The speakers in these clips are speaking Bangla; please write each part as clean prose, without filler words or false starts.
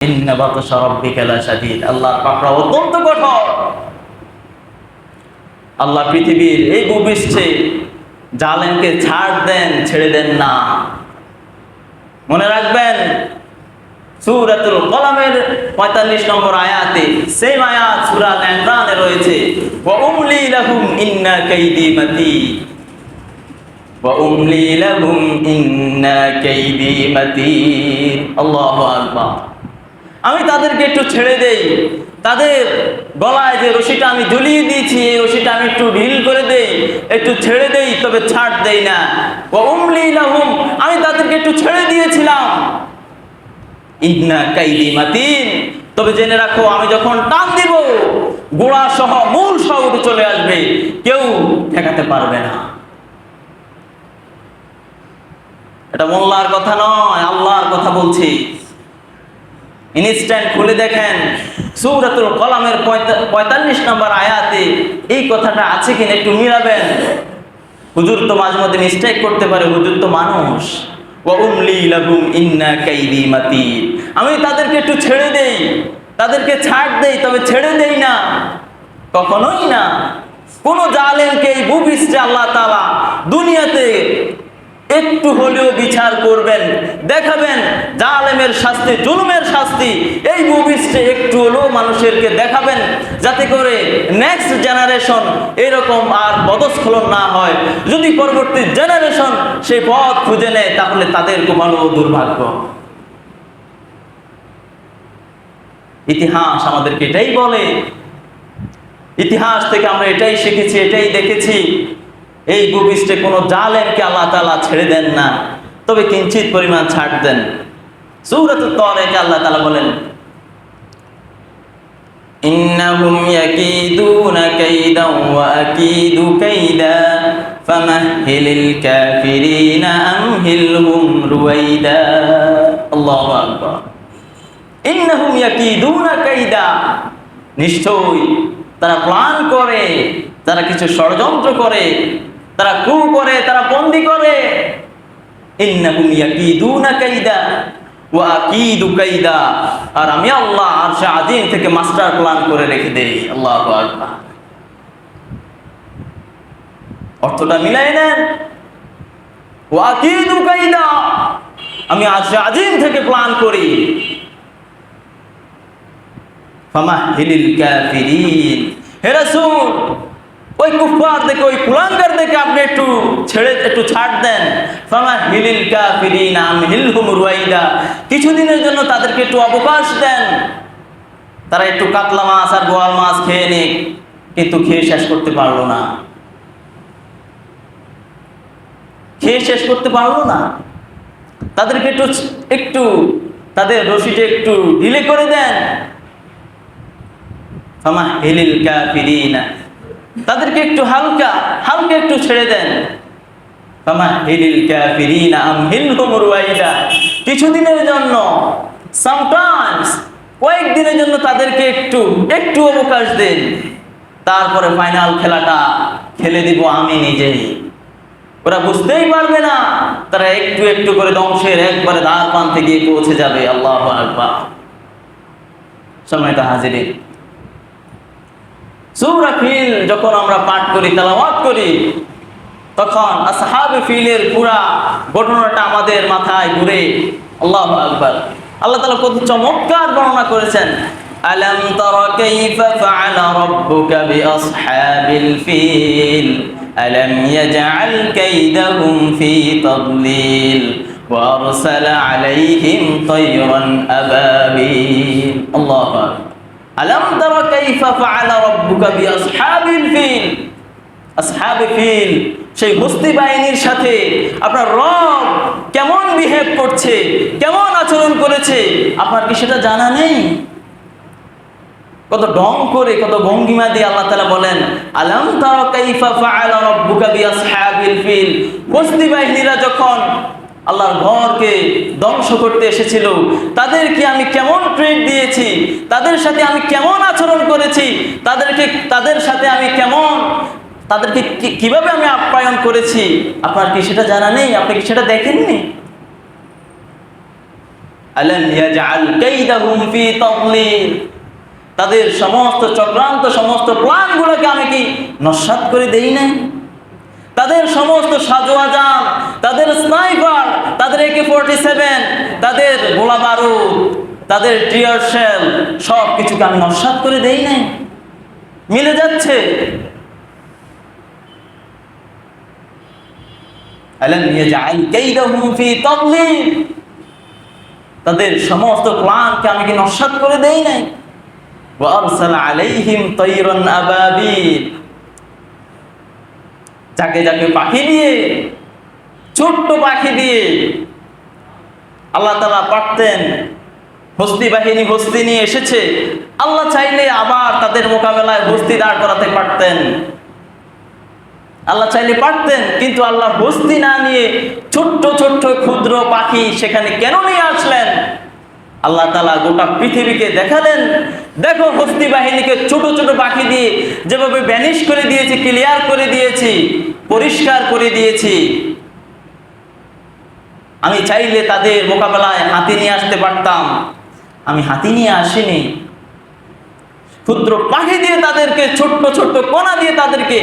ইন্না বাতশা রাব্বিকা লাশাদীদ, আল্লাহর পাকড়াও অত্যন্ত কঠোর। আল্লাহ পৃথিবীর এই ভূপৃষ্ঠে জালেমকে ছাড় দেন, ছেড়ে দেন না। মনে রাখবেন সূরাতুল কলামের ৪৫ নম্বর আয়াতে, সেম আয়াত সূরা আল ইমরানে রয়েছে, ওয়া উমলি লাহুম ইন্না কাইদি মাতীন, ওয়া উমলি লাহুম ইন্না কাইদি মাতীন। আল্লাহু আকবার। আমি তাদেরকে একটু ছেড়ে দেই, তাদের গলায় যে রশিটা আমি ঝুলিয়ে দিয়েছি এই রশিটা আমি একটু ঢিল করে দেই, একটু ছেড়ে দেই, তবে ছাড় দেই না। ওয়া উমলি লাহুম, আমি তাদেরকে একটু ছেড়ে দিয়েছিলাম। ইন্না কাইদি মাতীন, তবে জেনে রাখো আমি যখন টান দিব গোড়া সহ মূল সহ উঠে চলে আসবে, কেউ ঠেকাতে পারবে না। এটা মোল্লার কথা নয়, আল্লাহর কথা বলছি। ইনস্ট্যান্ট খুলে দেখেন সূরাতুল কলামের ৪৫ নম্বর আয়াতে এই কথাটা আছে কিনা একটু মিলাবেন। হুজুর তো মাঝে মধ্যে মিস্টেক করতে পারে, হুজুর তো মানুষ। ওয়া উমলি লাহুম ইন্না কাইদি মাতীন, আমি তাদেরকে একটু ছেড়ে দেই, তাদেরকে ছাড় দেই, তবে ছেড়ে দেই না, কখনোই না। কোন জালেমকে এই ভূপৃষ্ঠে আল্লাহ তাআলা দুনিয়াতে একটু হলেও বিচার করবেন, দেখাবেন জালেমের শাস্তি, জুলুমের শাস্তি এই ভূপৃষ্ঠে একটু হলেও মানুষেরকে দেখাবেন, যাতে করে নেক্সট জেনারেশন এরকম আর পদস্খলন না হয়। যদি পরবর্তী জেনারেশন সেই পথ খুঁজে নেয় তাহলে তাদের কপাল দুর্ভাগ্য। ইতিহাস আমাদেরকে এটাই বলে, ইতিহাস থেকে আমরা এটাই শিখেছি, এটাই দেখেছি। এই ভূপৃষ্ঠে কোন জালেমকে আল্লাহ তাআলা ছেড়ে দেন না, তবে কিঞ্চিত পরিমাণ ছাড় দেন। সূরাতুত তারিক আল্লাহ তাআলা বলেন, ইন্নাহুম ইয়াকিদুনা কাইদান ওয়া আকিদু কাইদা ফামাহহিলিল কাফিরিনা আমহিলহুম রুওয়াইদা। আল্লাহু আকবার। ইন্নাহুম ইয়াকিদুনা কাইদা, নিশ্চয়ই তারা প্ল্যান করে, তারা কিছু ষড়যন্ত্র করে, তারা কু করে, তারা বন্দী করে। ইন্নাহুম ইয়াকিদুনা কাইদা ওয়া আকিদু কাইদা, আর আমি আল্লাহ আরশে আজিম থেকে মাস্টার প্ল্যান করে রেখে দেই। আল্লাহু আকবার। অর্থটা মিলাই নেন, ওয়া আকিদু কাইদা, আমি আরশে আজিম থেকে প্ল্যান করি। ফামাহহিলিল কাফিরিন, হে রাসূল ওই কুফফার দেখে, ওই কুলাঙ্গার দেখে আপনি একটু ছাড় দেন। ফামাহহিলিল কাফিরিন আমহিলহুম রুওয়াইদা, কিছুদিনের জন্য তাদেরকে একটু অবকাশ দেন, তারা একটু কাতলা মাছ আর বোয়াল মাছ খেয়ে নিক। কিন্তু খেয়ে শেষ করতে পারলো না, খেয়ে শেষ করতে পারলো না। তাদেরকে একটু তাদের রশিটা একটু ঢিলে করে দেন। ফামাহহিলিল কাফিরিনা, তাদেরকে একটু হালকা একটু ছেড়ে দেন। ফামাহহিলিল কাফিরিনা আমহিলহুম রুওয়াইদা, কিছুদিনের জন্য, সামটাইমস কয়েকদিনের জন্য তাদেরকে একটু অবকাশ দেন। তারপরে ফাইনাল খেলাটা খেলে দিব আমি নিজেই। ওরা বুঝতেই পারবে না, তারা একটু একটু করে ধ্বংসের একবারে দ্বার প্রান্তে গিয়ে পৌঁছে যাবে। আল্লাহু আকবার। সম্মানিত হাজিরিন, সূরা ফিল যখন আমরা পাঠ করি, তেলাওয়াত করি, তখন আসহাবে ফিলের পুরা ঘটনাটা আমাদের মাথায় ঘুরে। আল্লাহু আকবার। আল্লাহ তাআলা কত চমৎকার বর্ণনা করেছেন। আলাম তারা কাইফা ফাআলা রাব্বুকা বিআসহাবিল ফিল আলাম ইয়াজআল কাইদাহুম ফি তাদলিল ওয়া আরসালা আলাইহিম তায়রান আবাবিল। আল্লাহু আকবার। আলাম তারা কাইফা ফাআলা রাব্বুকা বিআসহাবিল ফিল, আসহাবে ফিল সেই হস্তি বাহিনীর সাথে আপনার রব কেমন বিহেভ করছে, কেমন আচরণ করেছে, আপনার কি সেটা জানা নেই? কত ঢং করে, কত ভঙ্গিমা দিয়ে আল্লাহ তাআলা বলেন, আলাম তারা কাইফা ফাআলা রাব্বুকা বিআসহাবিল ফিল। হস্তি বাহিনীরা যখন আল্লাহর ঘরকে ধ্বংস করতে এসেছিল, তাদেরকে আমি কেমন ট্রিট দিয়েছি, তাদের সাথে আমি কেমন আচরণ করেছি, তাদের সাথে আমি তাদেরকে কিভাবে আমি আপ্যায়ন করেছি, আপনার কি সেটা জানা নেই? আপনি কি সেটা দেখেননি? আলাম ইয়াজআল কাইদাহুম ফি তাদলিল, তাদের সমস্ত চক্রান্ত, সমস্ত প্ল্যানগুলোকে আমি কি নস্যাৎ করে দেই নাই? তাদের সমস্ত সাজোয়াজান, তাদের স্নাইপার, তাদের AK-47, তাদের গোলা বারুদ, তাদের টিয়ার শেল, সব কিছুকে আমি নস্যাৎ করে দেই নাই? মিলে যাচ্ছে। আলাম ইয়াজআল কাইদাহুম ফি তাদলিল, তাদের সমস্ত প্ল্যানকে আমি কি নস্যাৎ করে দেই নাই? ওয়া আরসালা আলাইহিম তায়রান আবাবিল, যাকে যাকে পাখি দিয়ে, ছোট্ট পাখি দিয়ে আল্লাহ তাআলা পারতেন। হস্তি বাহিনী হস্তি নিয়ে এসেছে, আল্লাহ চাইলে আবার তাদের মোকাবেলায় হস্তি দাঁড় করাতে পারতেন, আল্লাহ চাইলে পারতেন। কিন্তু আল্লাহ হস্তি না নিয়ে ছোট্ট ছোট্ট ক্ষুদ্র পাখি সেখানে কেন নিয়ে আসলেন? আল্লাহ তাআলা গোটা পৃথিবীকে দেখালেন, দেখো হস্তি বাহিনীকে ছোট ছোট পাখি দিয়ে যেভাবে ভ্যানিশ করে দিয়েছি, ক্লিয়ার করে দিয়েছি, পরিষ্কার করে দিয়েছি, আমি চাইলে তাদের মোকাবেলায় হাতি নিয়ে আসতে পারতাম। আমি হাতি নিয়ে আসিনি, ক্ষুদ্র পাখি দিয়ে তাদেরকে, ছোট্ট ছোট্ট কণা দিয়ে তাদেরকে,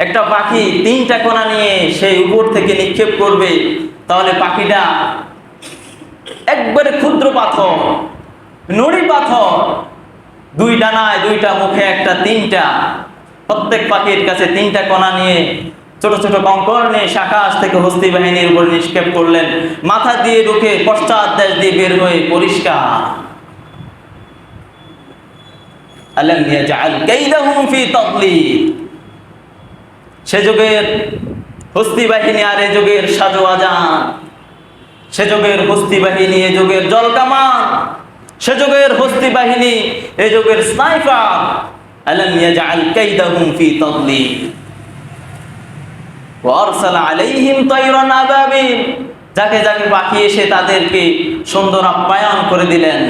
একটা পাখি 3টা কণা নিয়ে সেই উপর থেকে নিক্ষেপ করবে, তাহলে পাখিটা একবারে ক্ষুদ্র পাথর, নুড়ি পাথর, 2 ডানায় 2টা, মুখে একটা, 3টা, প্রত্যেক পাখির কাছে 3টা কণা নিয়ে, ছোট ছোট কঙ্কর নিয়ে আকাশ থেকে হস্তি বাহিনীর উপর নিক্ষেপ করলেন। মাথা দিয়ে ঢুকে পশ্চাৎ দেশ দিয়ে বের হয়ে পরিষ্কার। আলাম ইয়াজআল কাইদাহুম ফি তাদলিল, সে যুগের হস্তি বাহিনী আর এ যুগের সাজোয়াজান, সে যুগের হস্তি বাহিনী এ যুগের জলকামান, সে যুগের হস্তি বাহিনী এ যুগের স্নাইপার। আলাম ইয়াজআল কাইদাহুম ফি তাদলিল ওয়া আরসালা আলাইহিম তায়রান আবাবিল, যাকে যাকে পাখি এসে তাদেরকে সুন্দর আপ্যায়ন করে দিলেন,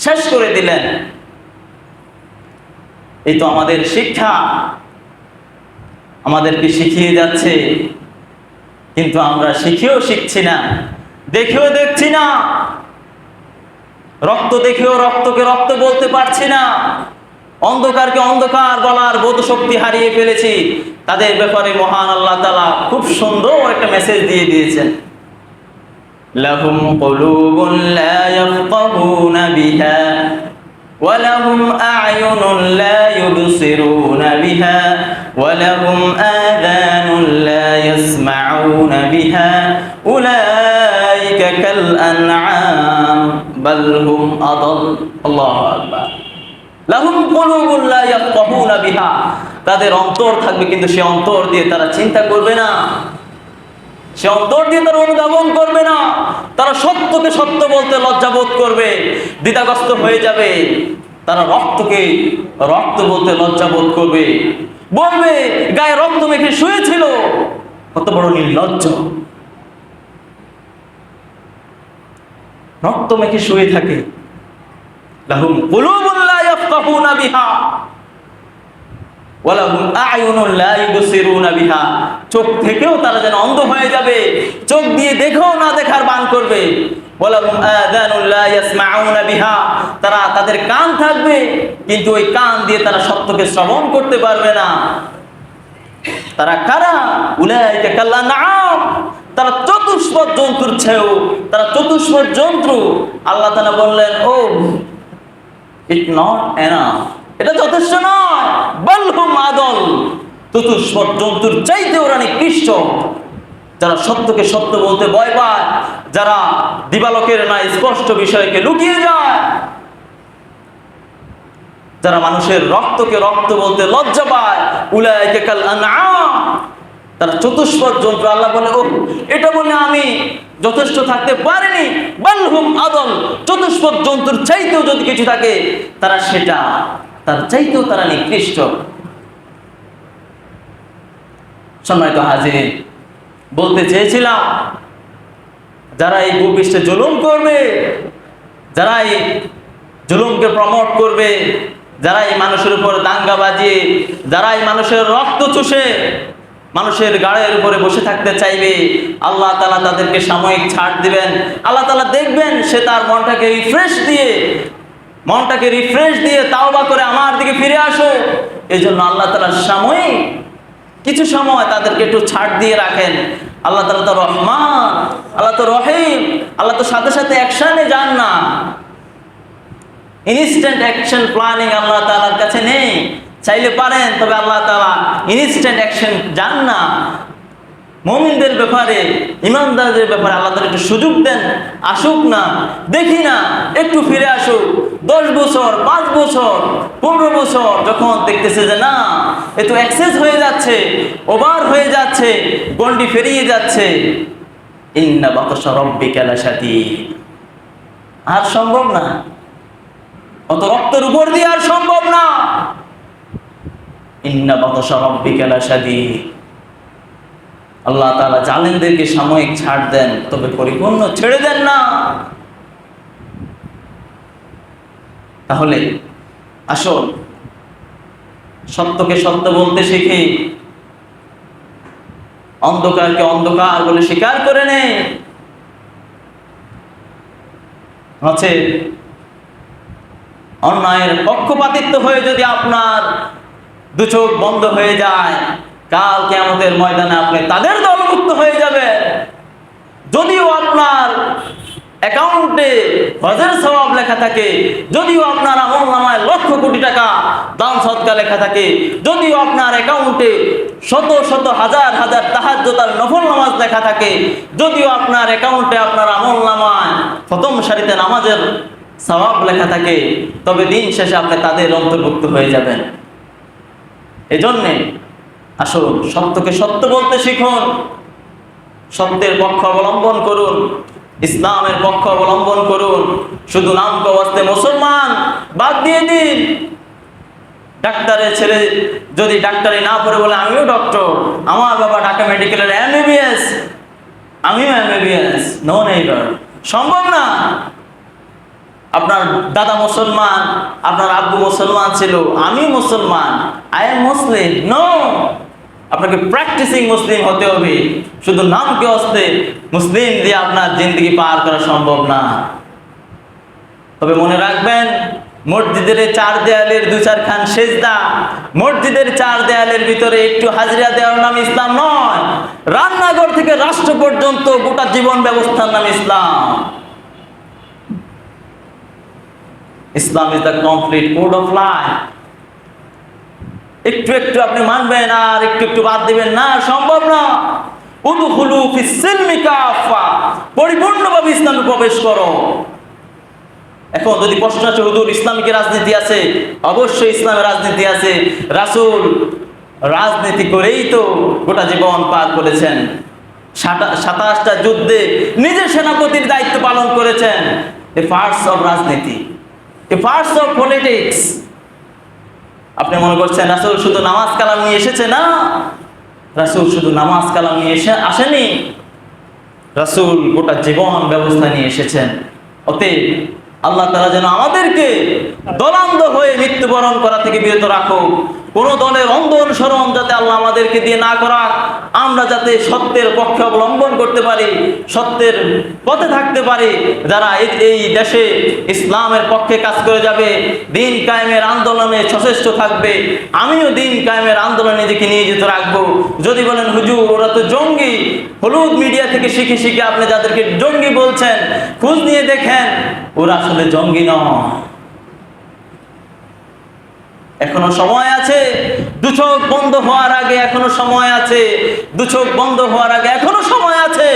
শেষ করে দিলেন। এই তো আমাদের শিক্ষা, আমাদেরকে শিখিয়ে যাচ্ছে, কিন্তু আমরা শিখেও শিখছি না, দেখেও দেখছি না, রক্ত দেখেও রক্তকে রক্ত বলতে পারছি না, অন্ধকারকে অন্ধকার বলার বোধ শক্তি হারিয়ে ফেলেছি। তাদের ব্যাপারে মহান আল্লাহ তাআলা খুব সুন্দর একটা মেসেজ দিয়ে দিয়েছেন, লাহুম কুলুবুন লা ইয়াফকাহুনা বিহা ওয়া লাহুম আ'য়ুনুন লা ইউবসিরুনা বিহা ওয়া লাহুম আযানুন লা ইয়াসমাউনা বিহা উলাইকা কাল আনআম বাল হুম আদাল। আল্লাহু আকবার। লাহুম কুলুবুন লা ইয়াফকাহুনা বিহা, তাদের অন্তর থাকবে কিন্তু সে অন্তর দিয়ে তারা চিন্তা করবে না, সে অন্তর দিয়ে তারা অনুধাবন করবে না, তারা সত্যকে সত্য বলতে লজ্জাবোধ করবে, দ্বিধাগ্রস্ত হয়ে যাবে, তারা রক্তকে রক্ত বলতে লজ্জাবোধ করবে, বলবে গায়ে রক্ত মেখে শুয়েছিল, কত বড় নির্লজ্জ, রক্ত মেখে শুয়ে থাকে। লাহুম কুলুবুন লা ইয়াফকাহুনা বিহা ওয়া লাহুম আ'য়ুনুন লা ইউবসিরুনা বিহা, চোখ থেকেও তারা যেন অন্ধ হয়ে যাবে, চোখ দিয়ে দেখেও না দেখার ভান করবে। ওয়া লাহুম আযানুন লা ইয়াসমাউনা বিহা, তারা, তাদের কান থাকবে কিন্তু ওই কান দিয়ে তারা সত্যকে শ্রবণ করতে পারবে না। তারা কারা? উলাইকা কাল আনআম, তারা চতুষ্পদ জন্তুর চেয়েও, তারা চতুষ্পদ জন্তু। আল্লাহ তাআলা বললেন, ও ইট নট এনাফ, এটা যথেষ্ট নয়, বাল হুম আদল, চতুষ্পদ জন্তুর চাইতে ওরা নিকৃষ্ট। যারা সত্যকে সত্য বলতে ভয় পায়, যারা দিবালোকের ন্যায় স্পষ্ট বিষয়কে লুকিয়ে যায়, যারা মানুষের রক্তকে রক্ত বলতে লজ্জা পায়, উলাইকা কাল আনআম, তারা চতুষ্পদ জন্তু। আল্লাহ বলে, ও এটা বলে আমি যথেষ্ট থাকতে পারিনি, বাল হুম আদল, চতুষ্পদ জন্তুর চাইতেও যদি কিছু থাকে তারা সেটা, তার চাইতেও তারা নিকৃষ্ট। সম্মানিত হাজির, বলতে চেয়েছিলাম, যারা এই ভূপৃষ্ঠে জুলুম করবে, যারা এই জুলুমকে প্রমোট করবে, যারা এই মানুষের উপর দাঙ্গা বাজিয়ে, যারা এই মানুষের রক্ত চুষে মানুষের গাড়ির উপরে বসে থাকতে চাইবে, আল্লাহ তাআলা তাদেরকে সাময়িক ছাড় দিবেন। আল্লাহ তাআলা দেখবেন সে তার মনটাকে রিফ্রেশ দিয়ে তাওবা করে আমার দিকে ফিরে আসো। এই জন্য আল্লাহ তাআলা সাময়িক কিছু সময় তাদেরকে একটু ছাড় দিয়ে রাখেন। আল্লাহ তাআলা তো রহমান, আল্লাহ তো রহিম, আল্লাহ তো সাথে সাথে অ্যাকশনে যান না। ইনস্ট্যান্ট অ্যাকশন প্ল্যানিং আল্লাহ তাআলার কাছে নেই। চাইলে পারেন, তবে আল্লাহ তাআলা ইনস্ট্যান্ট অ্যাকশন যান না। মুমিনদের ব্যাপারে, ইমানদারদের ব্যাপারে আল্লাহ তাআলা একটু সুযোগ দেন, আসুক না, দেখি না, একটু ফিরে আসুক। 10 বছর, 5 বছর, 15 বছর যখন দেখতেছে যে না, এ তো এক্সেস হয়ে যাচ্ছে, ওভার হয়ে যাচ্ছে, গন্ডি পেরিয়ে যাচ্ছে, ইন্না বাতাশা রাব্বিকা লাশাদীদ, আর সম্ভব না, অত রক্তের উপর দিয়ে আর সম্ভব না। ইন্না বাতাশা রাব্বিকা লাশাদীদ। আল্লাহ তাআলা জালেমদেরকে সাময়িক ছাড় দেন, তবে পরিপূর্ণ ছেড়ে দেন না। তাহলে আসুন সত্যকে সত্য বলতে শিখি, অন্ধকারকে অন্ধকার বলে স্বীকার করে নেই। আছে অন্যায়ের পক্ষপাতিত্ব হয়ে যদি আপনার দু চোখ বন্ধ হয়ে যায়, কাল কিয়ামতের ময়দানে আপনি তাদের দলভুক্ত হয়ে যাবেন। যদিও আপনার অ্যাকাউন্টে হজের সওয়াব লেখা থাকে, যদিও আপনার আমলনামায় লক্ষ কোটি টাকা দান সদকা লেখা থাকে, যদিও আপনার অ্যাকাউন্টে শত শত হাজার হাজার তাহাজ্জুদ আর নফল নামাজ লেখা থাকে, যদিও আপনার অ্যাকাউন্টে আপনার আমলনামায় প্রথম সারিতে নামাজের সওয়াব লেখা থাকে, তবে দিন শেষে আপনি তাদের অন্তর্ভুক্ত হয়ে যাবেন। এজন্যে আসুন সত্যকে সত্য বলতে শিখুন, সত্যের পক্ষ অবলম্বন করুন, ইসলামের পক্ষ অবলম্বন করুন। শুধু নাম কওয়াস্তে মুসলমান বাদ দিয়ে দিন। ডাক্তারের ছেলে যদি ডাক্তারি না পড়ে বলে আমিও ডক্টর, আমার বাবা ঢাকা মেডিকেলের এমবিবিএস, আমিও এমবিবিএস, নো নেইবার, সম্ভব না। আপনার দাদা মুসলমান, আপনার আব্বু মুসলমান ছিল, আমি মুসলমান, আই এম মুসলিম, নো। আপনাকে প্র্যাকটিসিং মুসলিম হতে হবে। শুধু নামকে হস্তে মুসলিম দিয়ে আপনার জিন্দগি পার করা সম্ভব না। তবে মনে রাখবেন, মসজিদের 4 দেয়ালের 2-4 খান সেজদা, মসজিদের 4 দেয়ালের ভিতরে একটু হাজিরা দেওয়ার নাম ইসলাম নয়। রান্নাঘর থেকে রাষ্ট্র পর্যন্ত গোটা জীবন ব্যবস্থার নাম Islam. Islam is the complete code of life. একটু একটু আপনি মানবেন আর একটু একটু বাদ দিবেন না, সম্ভব না। উদখুলু ফিস সিলমি কাফা, পরিপূর্ণভাবে ইসলামে প্রবেশ করো। এখন যদি প্রশ্ন আছে হুজুর ইসলামিক রাজনীতি আছে, অবশ্যই ইসলামের রাজনীতি আছে। রাসূল রাজনীতি করেই তো গোটা জীবন পার করেছেন। 27টা যুদ্ধে নিজে সেনাপতির দায়িত্ব পালন করেছেন। এ পার্টস অফ রাজনীতি, এ পার্টস অফ পলিটিক্স। আপনি মনে করছেন রাসূল শুধু নামাজ কালাম নিয়ে এসেছে? না, রাসূল শুধু নামাজ কালাম নিয়ে আসেনি, রাসূল গোটা জীবন ব্যবস্থা নিয়ে এসেছেন। অতএব আল্লাহ তাআলা যেন আমাদেরকে দলান্ধ হয়ে মৃত্যুবরণ করা থেকে বিরত রাখো। কোন দলের অন্ধ অনুসরণ যাতে আল্লাহ আমাদেরকে দিয়ে না করা, আমরা যাতে সত্যের পক্ষে অবলম্বন করতে পারি, সত্যের পথে থাকতে পারি। যারা এই দেশে ইসলামের পক্ষে কাজ করে যাবে, দিন কায়েমের আন্দোলনে সচেষ্ট থাকবে, আমিও দিন কায়েমের আন্দোলনে নিজেকে নিয়োজিত রাখবো। যদি বলেন হুজুর ওরা তো জঙ্গি, হলুদ মিডিয়া থেকে শিখে শিখে আপনি যাদেরকে জঙ্গি বলছেন, খোঁজ নিয়ে দেখেন ওরা আসলে জঙ্গি নয়। এখনো সময় আছে, 2 চোখ বন্ধ হওয়ার আগে এখনো সময় আছে, 2 চোখ বন্ধ হওয়ার আগে এখনো সময় আছে।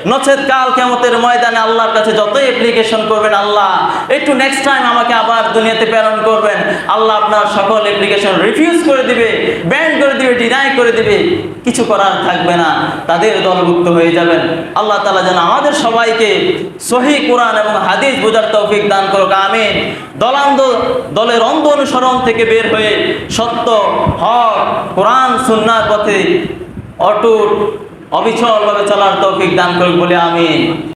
নচেত কাল কিয়ামতের ময়দানে আল্লাহর কাছে যত অ্যাপ্লিকেশন করবেন, আল্লাহ একটু নেক্সট টাইম আমাকে আবার দুনিয়াতে প্রেরণ করবেন, আল্লাহ আপনার সকল অ্যাপ্লিকেশন রিফিউজ করে দিবে, ব্যান করে দিবে, ডিনাই করে দিবে, কিছু করার থাকবে না, তাদের দলভুক্ত হয়ে যাবেন। আল্লাহ তাআলা যেন আমাদের সবাইকে সহিহ কোরআন এবং হাদিস বোঝার তৌফিক দান করুক, আমিন। দলের অন্ধ অনুসরণ থেকে বের হয়ে সত্য, হক, কোরআন সুন্নাহর পথে অটুট অবিচলভাবে চলার তৌফিক দান করুক বলে আমিন।